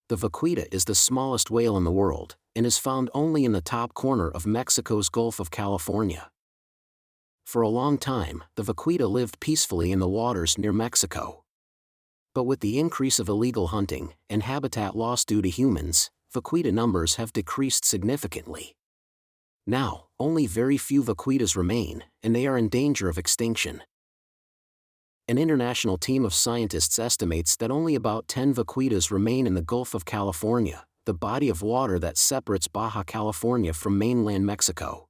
The vaquita is the smallest whale in the world, and is found only in the top corner of Mexico's Gulf of California. For a long time, the vaquita lived peacefully in the waters near Mexico. But with the increase of illegal hunting and habitat loss due to humans, vaquita numbers have decreased significantly. Now, only very few vaquitas remain, and they are in danger of extinction. An international team of scientists estimates that only about 10 vaquitas remain in the Gulf of California, the body of water that separates Baja California from mainland Mexico.